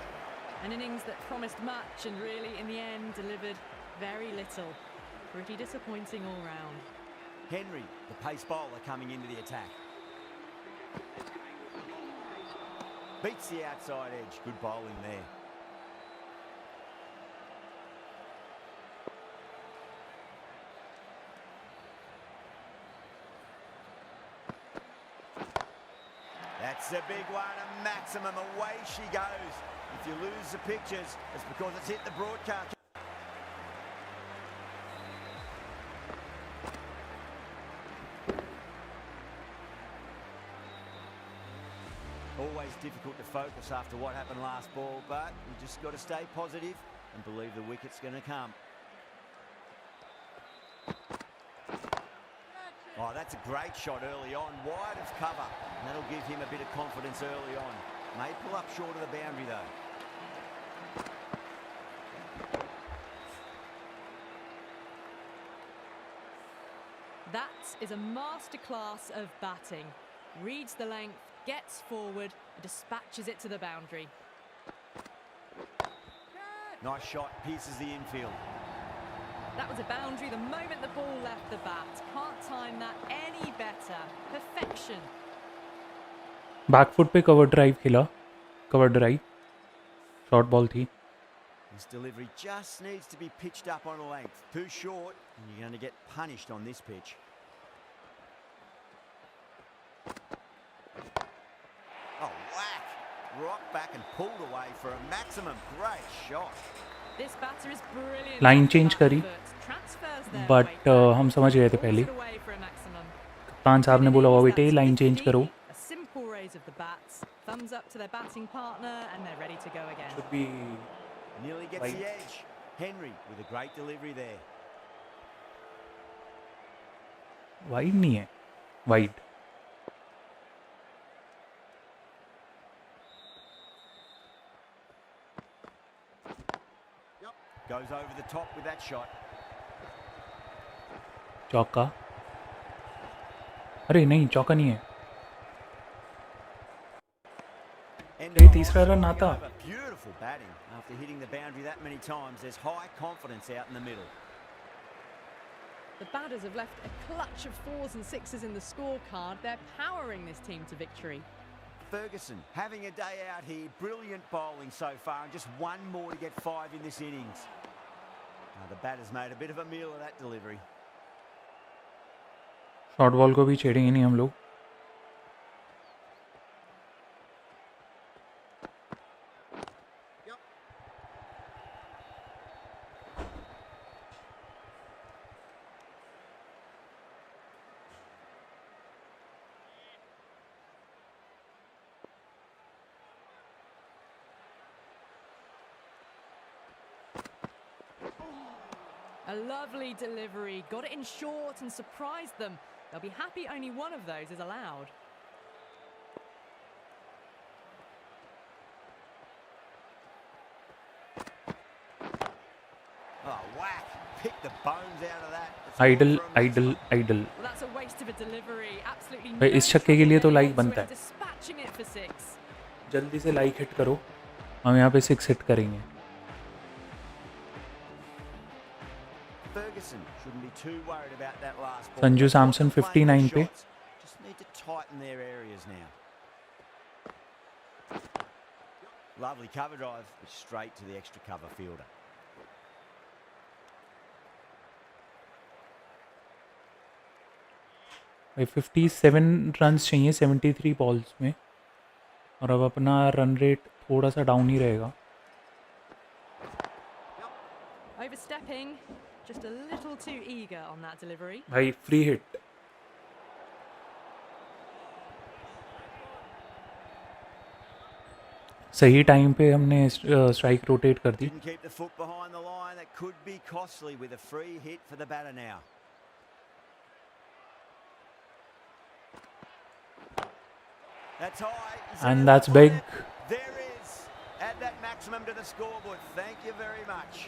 An innings that promised much and really, in the end, delivered very little. Pretty disappointing all round. Henry, the pace bowler, coming into the attack. Beats the outside edge. Good bowling there. That's a big one, a maximum. Away she goes. If you lose the pictures, it's because it's hit the broadcast. Always difficult to focus after what happened last ball, but you just got to stay positive and believe the wicket's going to come. Oh, that's a great shot early on, wide of cover. And that'll give him a bit of confidence early on. May pull up short of the boundary though. That is a masterclass of batting. Reads the length, gets forward, and dispatches it to the boundary. Nice shot, pierces the infield. That was a boundary the moment the ball left the bat. Can't time that any better. Perfection. Back foot पे cover drive खेला, cover drive, short ball थी. This delivery just needs to be pitched up on a length. Too short, and you're going to get punished on this pitch. Oh, whack! Rocked back and pulled away for a maximum. Great shot. This batter is brilliant. Line change करी, Transfers their but weight back. हम समझ गए थे पहले. Pulls it away for a maximum. कप्तान साहब ने बोला हुआ बेटे लाइन चेंज करो. A simple raise of the bats, thumbs up to their batting partner, and they're ready to go again. Should be Nearly gets Wide. the edge. Henry with a great delivery there. Wide नहीं है, wide. Goes over the top with that shot. चौका. अरे नहीं, चौका नहीं है. End ये of तीसरा रन the आता. over. Beautiful batting. After hitting the boundary that many times, there's high confidence out in the middle. The batters have left a clutch of 4s and 6s in the scorecard. They're powering this team to victory. Ferguson having a day out here. Brilliant bowling so far, and just one more to get 5 in this innings. Now, the batter's made a bit of a meal of that delivery. Short ball को भी छेड़ेंगे नहीं हम लोग. A lovely delivery, got it in short and surprised them. They'll be happy only one of those is allowed. Oh, whack! Pick the bones out of that. It's idle all from idle the- idle. Well, that's a waste of a delivery. Absolutely भाई, no इस छक्के के लिए तो trouble like getting बनता onto it, है. dispatching it for 6. जल्दी से लाइक हिट करो, हम यहाँ पे 6 हिट करेंगे. Ferguson shouldn't be too worried about that last ball. Sanju They've Samson, got to play their 59 पे. shots. Just need to tighten their areas now. Lovely cover drive, but straight to the extra cover fielder. भाई 57 runs चाहिए 73 balls में, और अब अपना run rate थोड़ा सा down ही रहेगा. Overstepping, just a little too eager on that delivery. भाई फ्री हिट. सही टाइम पे हमने स्ट्राइक रोटेट कर दी. Didn't keep the foot behind the line. That could be costly with a free hit for the batter now. That's high. Is And there that's enough big. on it? There is. Add that maximum to the scoreboard. Thank you very much.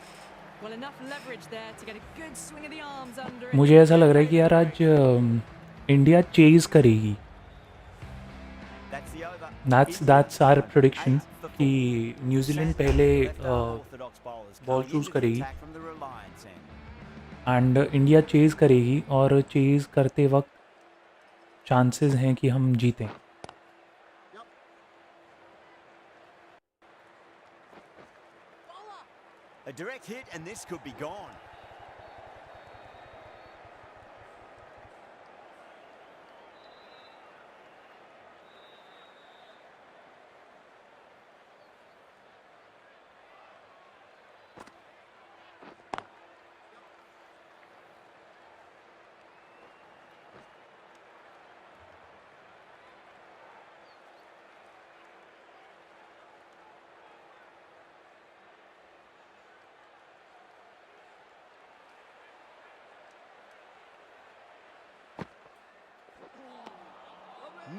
Well, enough leverage there to get a good swing of the arms under it. मुझे ऐसा लग रहा है कि यार आज India chase करेगी. That's the over. That's our India prediction 8 for 4. कि न्यूजीलैंड Santner, पहले left-arm orthodox bowlers ball coming choose into the करेगी attack from the Reliance end. And India Chase करेगी और चेज़ करते वक्त चांसेस हैं कि हम जीतें. A direct hit and this could be gone.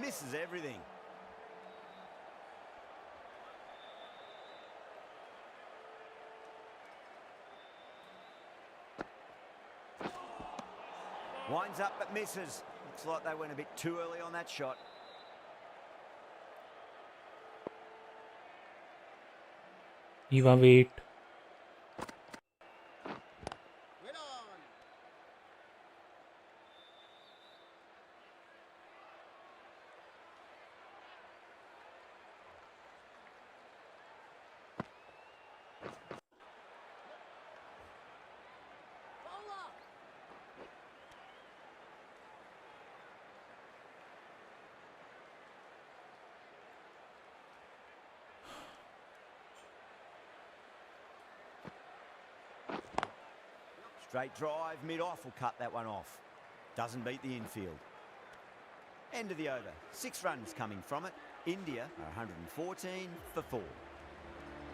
Misses everything. Winds up but misses. Looks like they went a bit too early on that shot. Eva wait. Straight drive, mid-off will cut that one off. Doesn't beat the infield. End of the over. 6 runs coming from it. India are 114 for 4.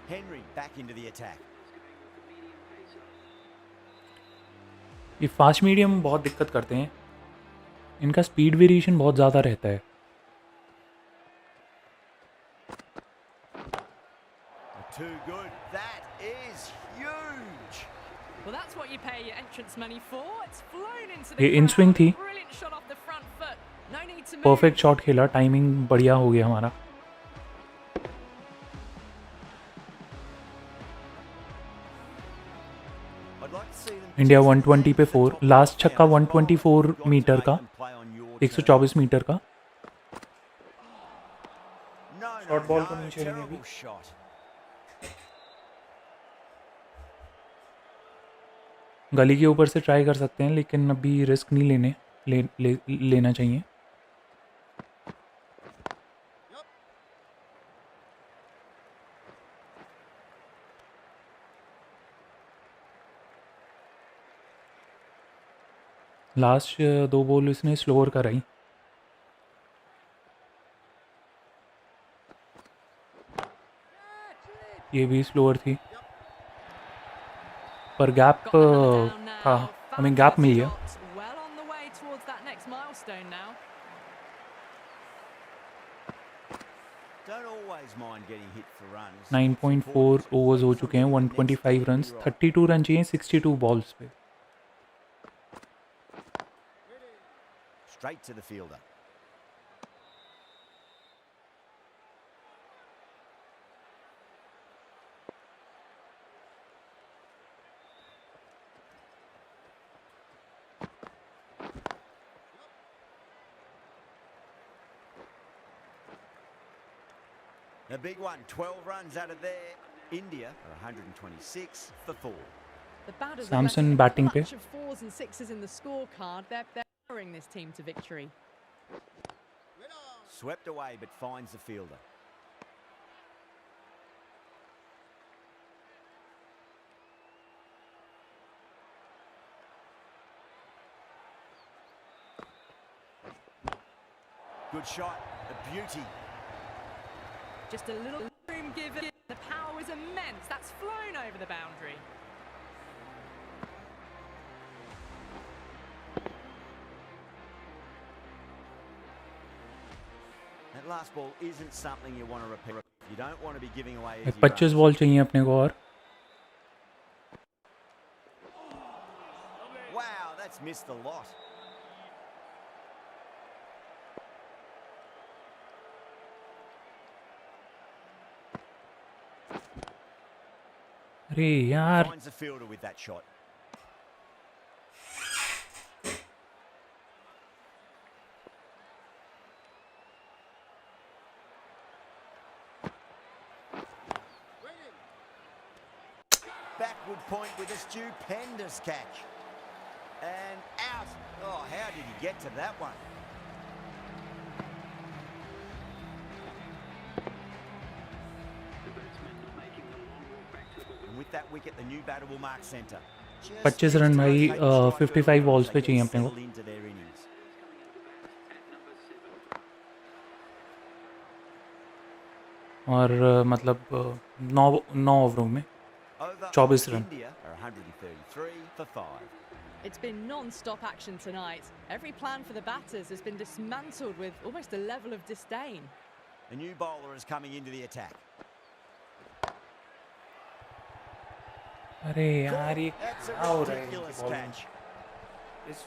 Henry back into the attack. ये fast medium बहुत दिक्कत करते हैं. इनका speed variation बहुत ज़्यादा रहता है. Too good. That is huge. Well, that's what you pay your entrance money for. It's flown into ये the इन स्विंग crowd. थी. Brilliant shot off the front foot. No need to move. Perfect shot खेला. Timing बढ़िया हो गया हमारा. I'd like to see them India test 120 पे the 4. top last down छक्का as well. 124 Got to metre make का. them play on your 124 terms. Metre का. No, Short ball को नहीं terrible छेड़ेंगे अभी. shot. गली के ऊपर से ट्राई कर सकते हैं लेकिन अभी रिस्क नहीं लेना चाहिए. लास्ट 2 बॉल इसने स्लोअर कराई. ये भी स्लोअर थी पर गैप Got another down था. now. हमें गैप मिल गया. Fabulous shot. Well on the way towards that next milestone now. Don't always mind getting hit for runs. 9.4 overs हो चुके हैं. 125 रन्स. 32 रन चाहिए 62 बॉल्स पे. Straight to the fielder. A big one, 12 runs out of there. India are 126 for 4. The batters are Samson resting a batting पे. clutch of 4s and 6s in the scorecard. They're powering this team to victory. Swept away but finds the fielder. Good shot, a beauty. Just a little room given. The power was immense. That's flown over the boundary. That last ball isn't something you want to repeat. You don't want to be giving away easy 25 runs. Ball चाहिए अपने को और. Wow, that's missed the lot. अरे यार Finds the fielder with that shot. Backward point with a stupendous catch. And out. Oh, how did he get to that one? And with that wicket, the new batter will mark centre. 25 run भाई 55 balls पे चाहिए अपने को Into their innings. और मतलब 9 ओवरों में Over 24 on run India are 133 for 5. It's been non-stop action tonight. Every plan for the batters has been dismantled with almost a level of disdain. A new bowler is coming into the attack. अरे यार ये That's a क्या हो रहा है ridiculous इनकी catch. Bowling इस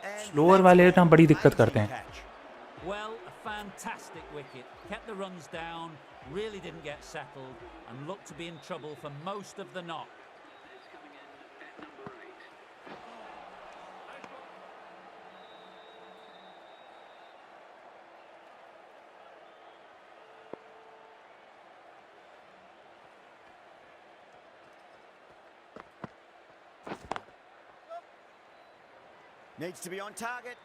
And slower that's वाले an ना बड़ी दिक्कत amazing करते हैं catch. Well, a fantastic wicket. Kept the runs down, really didn't get settled, and looked to be in trouble for most of the knock. Needs to be on target.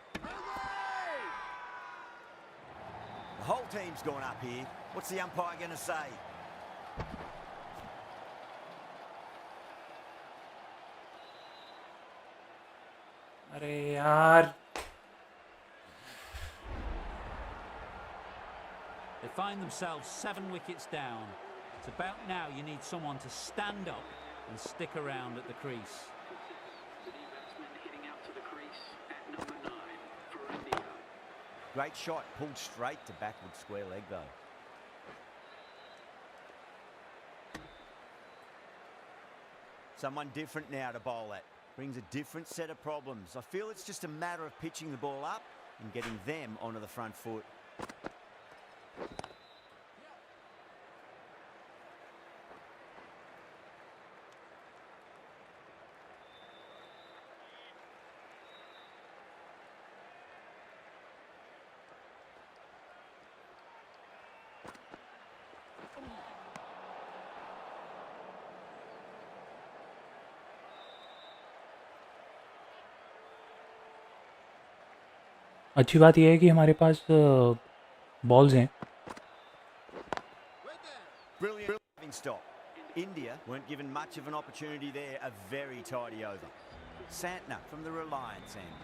The whole team's gone up here. What's the umpire going to say? अरे यार They find themselves 7 wickets down. It's about now you need someone to stand up and stick around at the crease. Great shot, pulled straight to backward square leg though. Someone different now to bowl at. Brings a different set of problems. I feel it's just a matter of pitching the ball up and getting them onto the front foot. अच्छी बात यह है कि हमारे पास balls हैं Brilliant stop. India weren't given much of an opportunity there. A very tidy over. Santner from the Reliance end.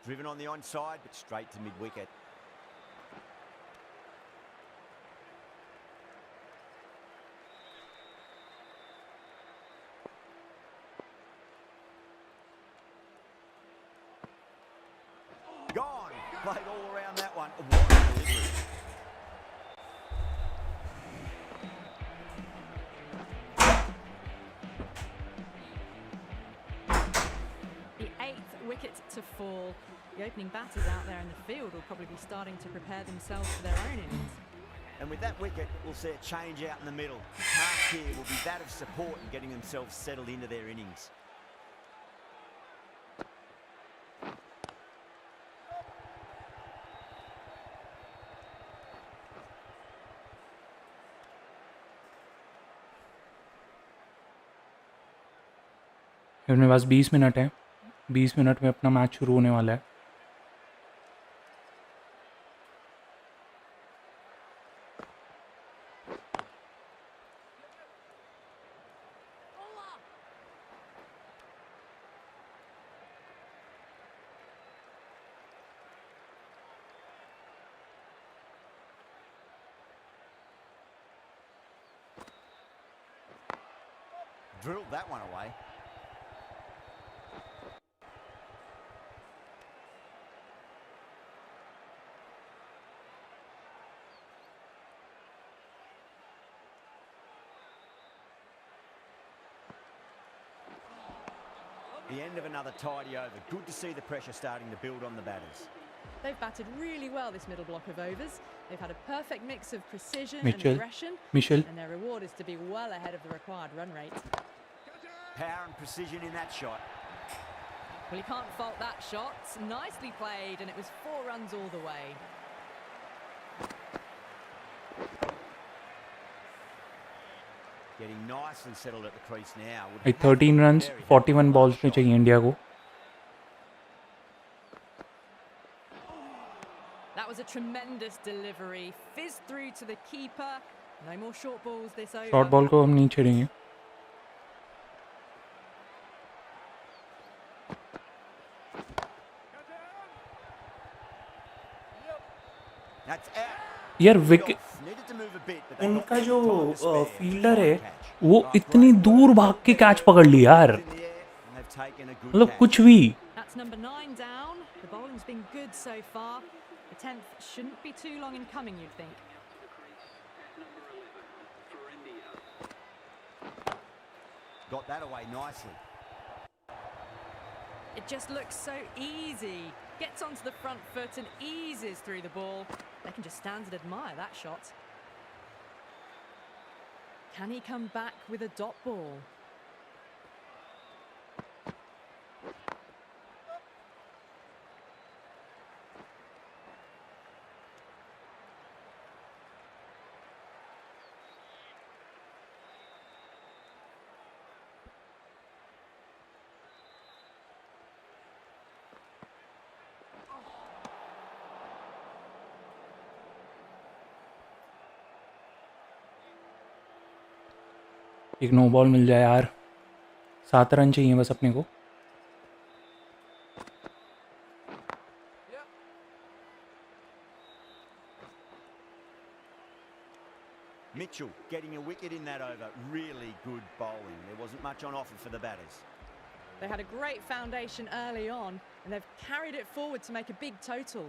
Driven on the onside, but straight to mid-wicket. Gone. Played all around that one. What a delivery. The 8th wicket to fall. The opening batters out there in the field will probably be starting to prepare themselves for their own innings. And with that wicket, we'll see a change out in the middle. The task here will be that of support and getting themselves settled into their innings. मेरे पास 20 minute है 20 minute में अपना match शुरू होने वाला है Drilled that one away. The end of another tidy over. Good to see the pressure starting to build on the batters. They've batted really well this middle block of overs. They've had a perfect mix of precision and Mitchell. aggression, Mitchell. and their reward is to be well ahead of the required run rate. Power and precision in that shot. Well, you can't fault that shot. Nicely played, and it was 4 runs all the way. Getting nicely settled at the crease now. Would भाई have to 13 be runs very happy 41 with balls that में shot. चाहिए India को. That was a tremendous delivery. Fizzed through to the keeper. No more short balls this over. Short ball को हम नहीं छेड़ेंगे. That's out. यार wicket Off. Needed to move a bit, but they उनका got जो time to spare. Fielder है Catch. वो इतनी दूर भाग के कैच पकड़ लिया यार. In the air, and they've taken a good मतलब catch. कुछ भी. That's number 9 down. The bowling's been good so far. The 10th shouldn't be too long in coming, you'd think. Got that away nicely. It just looks so easy. Gets onto the front foot and eases through the ball. They can just stand and admire that shot. Can he come back with a dot ball? एक no ball मिल जाए यार. 7 run चाहिए बस अपने को. Mitchell getting a wicket in that over. Really good bowling. There wasn't much on offer for the batters. They had a great foundation early on, and they've carried it forward to make a big total.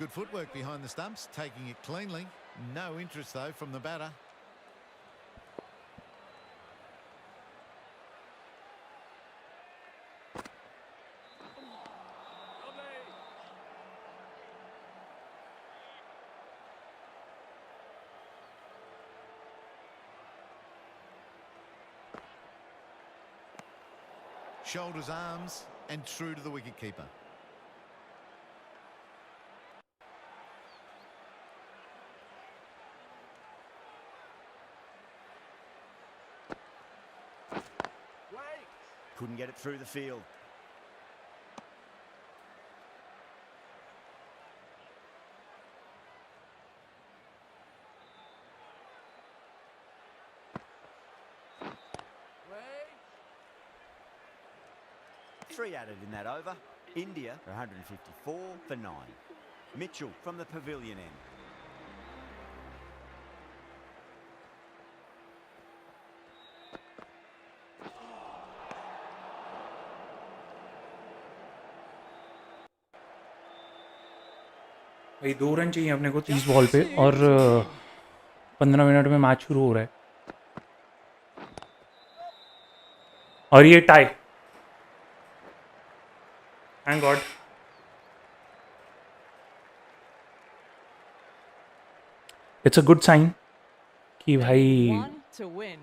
Good footwork behind the stumps, taking it cleanly. No interest, though, from the batter. Shoulders, arms, and true to the wicketkeeper. Couldn't get it through the field. Three added in that over. India 154 for 9. Mitchell from the pavilion end. भाई 2 run चाहिए अपने को 30 ball पे और 15 minute में match शुरू हो रहा है. और ये tie. Thank god. It's a good sign कि भाई 1 to win.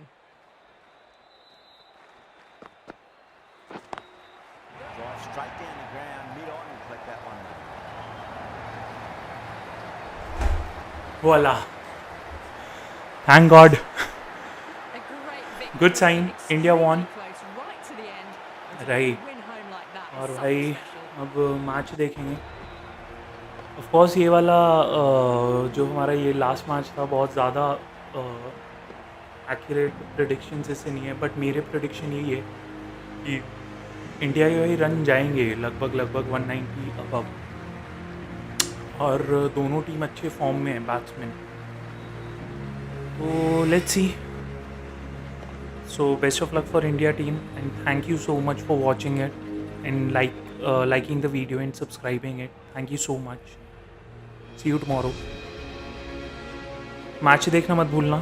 Drive straight down the ground, mid-on and collect that one. voila. Thank God. A great victory. Good sign. India won. Close right to the end. And to Right. win home like that और is भाई something special. अब match देखेंगे. Of course ये वाला जो हमारा ये last match था बहुत ज़्यादा एक्यूरेट प्रेडिक्शंस इससे नहीं है, बट मेरे प्रेडिक्शन यही है कि इंडिया के वही रन जाएंगे लगभग 190 अबव, और दोनों टीम अच्छे फॉर्म में है बैट्समैन, तो let's see. So best of luck for India team and thank you so much for watching it and liking the video and subscribing it. Thank you so much. See you tomorrow. Match देखना मत भूलना.